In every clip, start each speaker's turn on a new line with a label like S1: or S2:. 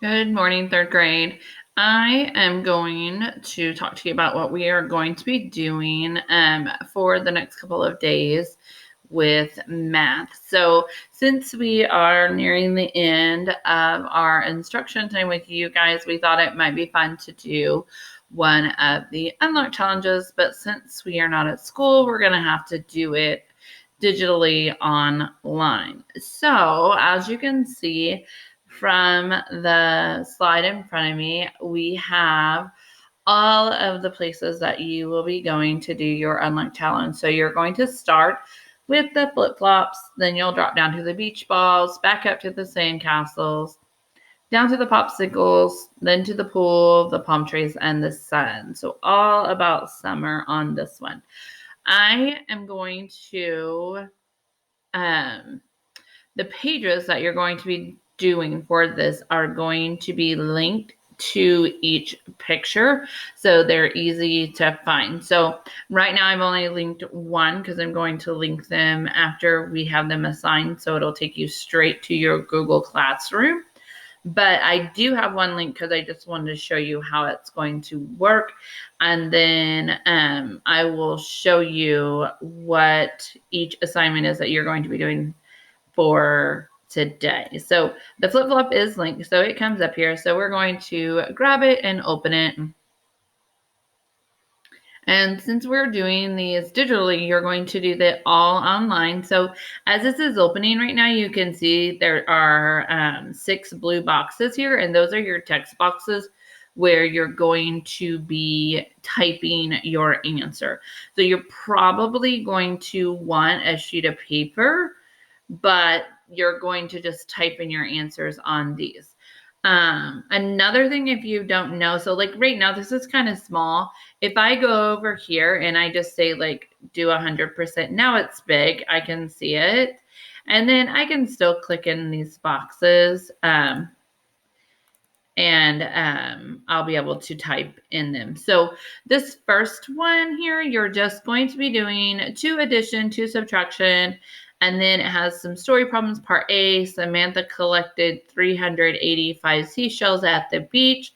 S1: Good morning, third grade. I am going to talk to you about what we are going to be doing for the next couple of days with math. So since we are nearing the end of our instruction time with you guys, we thought it might be fun to do one of the unlock challenges, but since we are not at school, we're going to have to do it digitally online. So as you can see, from the slide in front of me, we have all of the places that you will be going to do your unlock challenge. So you're going to start with the flip-flops, then you'll drop down to the beach balls, back up to the sand castles, down to the popsicles, then to the pool, the palm trees, and the sun. So all about summer on this one. I am going to the pages that you're going to be doing for this are going to be linked to each picture, so they're easy to find. So right now I've only linked one because I'm going to link them after we have them assigned, so it'll take you straight to your Google Classroom. But I do have one link because I just wanted to show you how it's going to work. And then I will show you what each assignment is that you're going to be doing for today. So the flip-flop is linked, so it comes up here. So we're going to grab it and open it. And since we're doing these digitally, you're going to do that all online. So as this is opening right now, you can see there are 6 blue boxes here, and those are your text boxes where you're going to be typing your answer. So you're probably going to want a sheet of paper, but you're going to just type in your answers on these. Another thing, if you don't know, so like right now, this is kind of small. If I go over here and I just say like do 100%, now it's big, I can see it. And then I can still click in these boxes and I'll be able to type in them. So this first one here, you're just going to be doing 2 addition, 2 subtraction, and then it has some story problems. Part A, Samantha collected 385 seashells at the beach.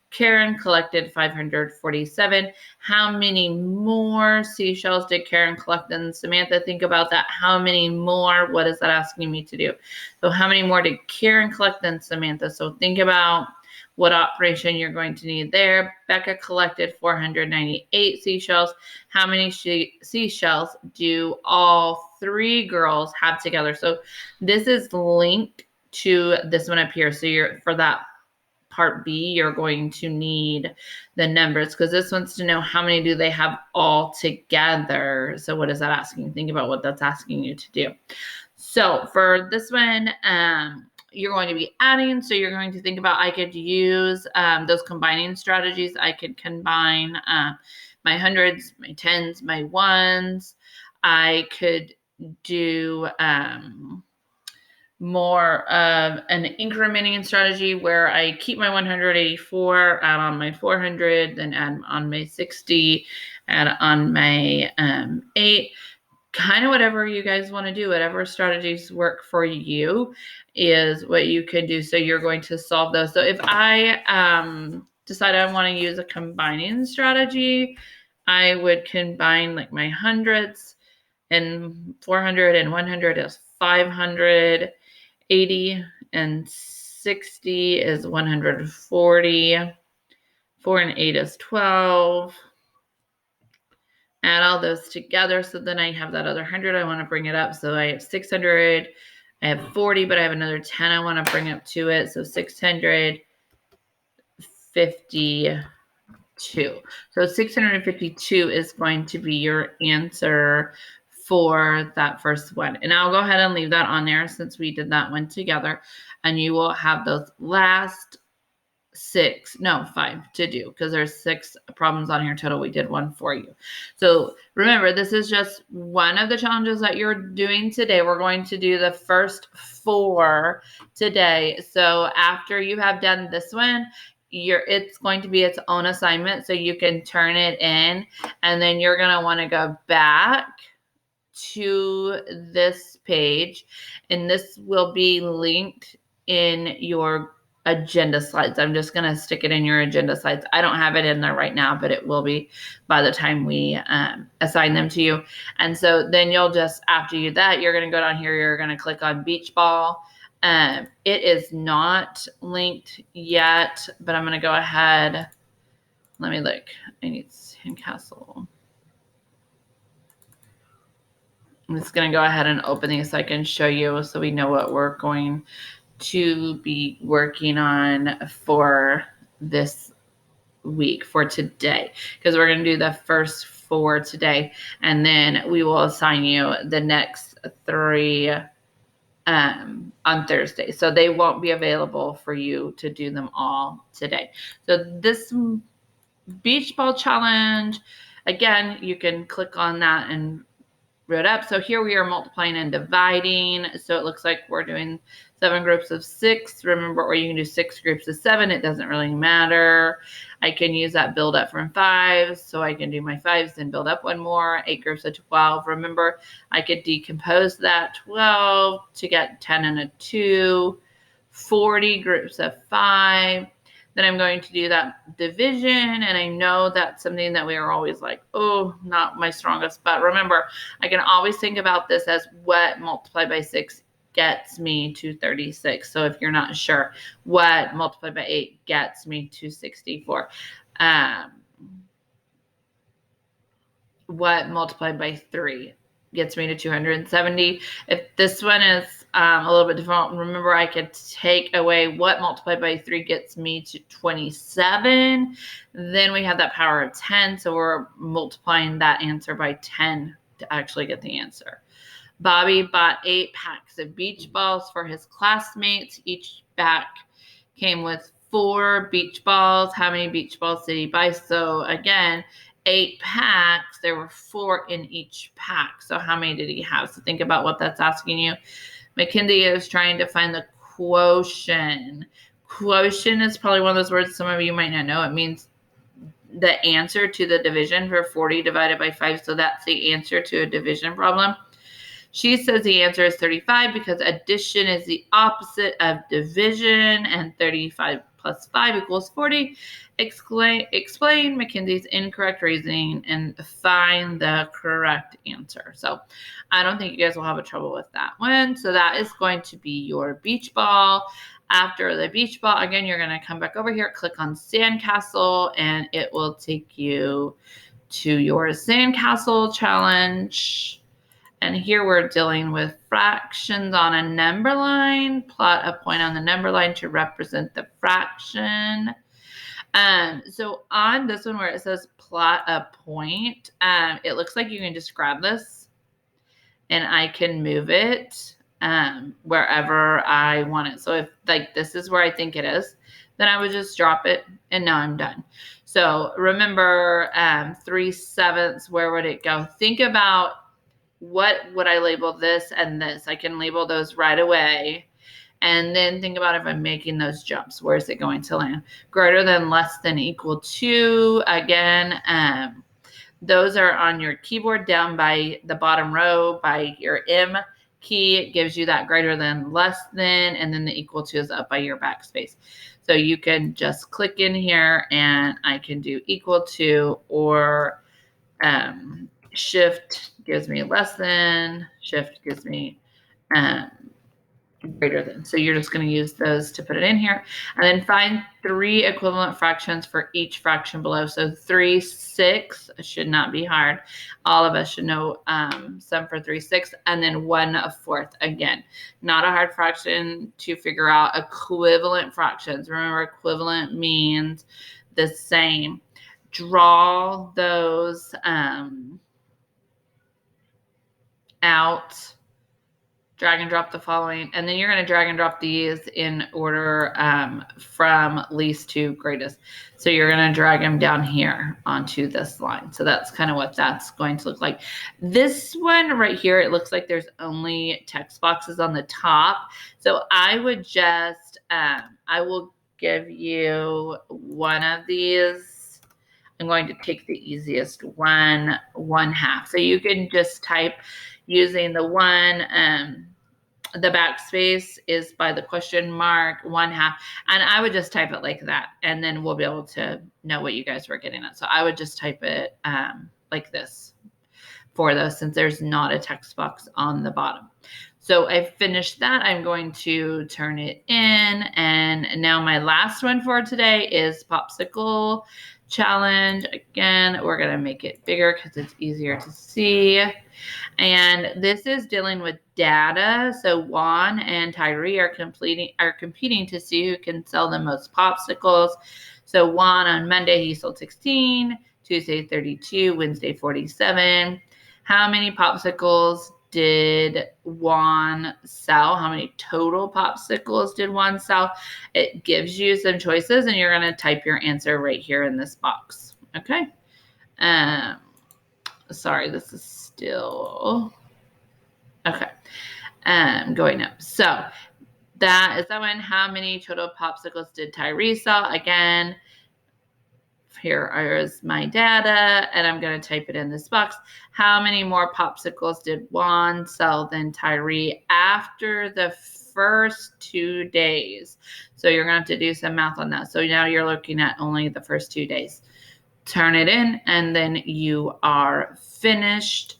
S1: Karen collected 547. How many more seashells did Karen collect than Samantha? Think about that. How many more? What is that asking me to do? So how many more did Karen collect than Samantha? So think about what operation you're going to need there. Becca collected 498 seashells. How many seashells do all 3 girls have together? So this is linked to this one up here. So you're for that part B, you're going to need the numbers because this wants to know how many do they have all together. So what is that asking? Think about what that's asking you to do. So for this one, you're going to be adding. So you're going to think about, I could use those combining strategies. I could combine my hundreds, my tens, my ones. I could do more of an incrementing strategy where I keep my 184, add on my 400, then add on my 60, add on my 8. Kind of whatever you guys want to do, whatever strategies work for you is what you can do. So you're going to solve those. So if I decide I want to use a combining strategy, I would combine like my hundreds and 400 and 100 is 500, 80 and 60 is 140, 4 and 8 is 12. Add all those together. So then I have that other 100. I want to bring it up. So I have 600. I have 40, but I have another 10 I want to bring up to it. So 652. So 652 is going to be your answer for that first one. And I'll go ahead and leave that on there since we did that one together. And you will have those last 5 to do because there's 6 problems on here total. We did one for you. So remember, this is just one of the challenges that you're doing today. We're going to do the first 4 today. So after you have done this one, it's going to be its own assignment, so you can turn it in, and then you're going to want to go back to this page, and this will be linked in your agenda slides. I'm just going to stick it in your agenda slides. I don't have it in there right now, but it will be by the time we assign them to you. And so then you'll just, after you do that, you're going to go down here, you're going to click on beach ball. It is not linked yet, but I'm going to go ahead. Let me look. I need Sandcastle. I'm just going to go ahead and open these so I can show you so we know what we're going to be working on for this week, for today, because we're going to do the first 4 today, and then we will assign you the next 3 on Thursday. So they won't be available for you to do them all today. So this beach ball challenge, again, you can click on that and wrote up. So here we are multiplying and dividing. So it looks like we're doing 7 groups of 6. Remember, or you can do 6 groups of 7. It doesn't really matter. I can use that build up from 5. So I can do my 5s and build up 1 more. 8 groups of 12. Remember, I could decompose that 12 to get 10 and a 2. 40 groups of 5. Then I'm going to do that division, and I know that's something that we are always like, oh, not my strongest. But remember, I can always think about this as what multiplied by 6 gets me to 36. So if you're not sure, what multiplied by 8 gets me to 64. What multiplied by 3 gets me to 270. If this one is a little bit different, remember I could take away what multiplied by 3 gets me to 27. Then we have that power of 10. So we're multiplying that answer by 10 to actually get the answer. Bobby bought 8 packs of beach balls for his classmates. Each pack came with 4 beach balls. How many beach balls did he buy? So again, 8 packs, there were 4 in each pack. So how many did he have? So think about what that's asking you. Mackenzie is trying to find the quotient. Quotient is probably one of those words some of you might not know. It means the answer to the division for 40 divided by 5. So that's the answer to a division problem. She says the answer is 35 because addition is the opposite of division, and 35 plus 5 equals 40. Explain Mackenzie's incorrect reasoning and find the correct answer. So I don't think you guys will have a trouble with that one. So that is going to be your beach ball. After the beach ball, again, you're going to come back over here, click on Sandcastle, and it will take you to your Sandcastle challenge. And here we're dealing with fractions on a number line. Plot a point on the number line to represent the fraction. So on this one where it says plot a point, it looks like you can just grab this and I can move it wherever I want it. So if like this is where I think it is, then I would just drop it and now I'm done. So remember 3/7, where would it go? Think about what would I label this and this? I can label those right away. And then think about if I'm making those jumps, where is it going to land? Greater than, less than, equal to. Again, those are on your keyboard down by the bottom row by your M key. It gives you that greater than, less than, and then the equal to is up by your backspace. So you can just click in here and I can do equal to, or shift gives me less than, shift gives me greater than. So you're just going to use those to put it in here. And then find 3 equivalent fractions for each fraction below. So 3/6 should not be hard. All of us should know sum for 3/6. And then 1/4. Again, not a hard fraction to figure out. Equivalent fractions. Remember, equivalent means the same. Draw those out, drag and drop the following, and then you're going to drag and drop these in order from least to greatest. So you're going to drag them down here onto this line. So that's kind of what that's going to look like. This one right here, it looks like there's only text boxes on the top. So I would just, I will give you one of these. I'm going to take the easiest one, 1/2. So you can just type using the 1 the backspace is by the question mark, 1/2. And I would just type it like that. And then we'll be able to know what you guys were getting at. So I would just type it like this for those, since there's not a text box on the bottom. So I finished that. I'm going to turn it in. And now my last one for today is popsicle challenge. Again, we're going to make it bigger because it's easier to see. And this is dealing with data. So Juan and Tyree are competing to see who can sell the most popsicles. So Juan on Monday, he sold 16, Tuesday 32, Wednesday 47. How many popsicles did Juan sell? How many total popsicles did Juan sell? It gives you some choices, and you're going to type your answer right here in this box. Okay. Sorry, this is still okay. Going up. So that is that one. How many total popsicles did Tyree sell? Again, here is my data, and I'm going to type it in this box. How many more popsicles did Juan sell than Tyree after the first 2 days? So you're going to have to do some math on that. So now you're looking at only the first 2 days. Turn it in, and then you are finished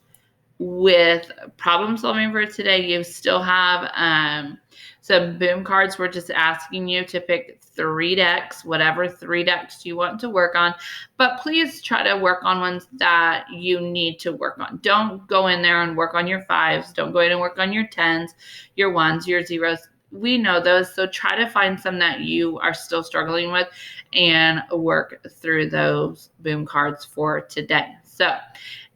S1: with problem solving for today. You still have some boom cards. We're just asking you to pick 3 decks, whatever 3 decks you want to work on, but please try to work on ones that you need to work on. Don't go in there and work on your 5s. Don't go in and work on your 10s, your 1s, your 0s. We know those, so try to find some that you are still struggling with and work through those boom cards for today. So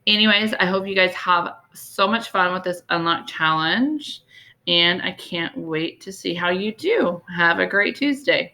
S1: anyways, I hope you guys have so much fun with this Unlock Challenge, and I can't wait to see how you do. Have a great Tuesday.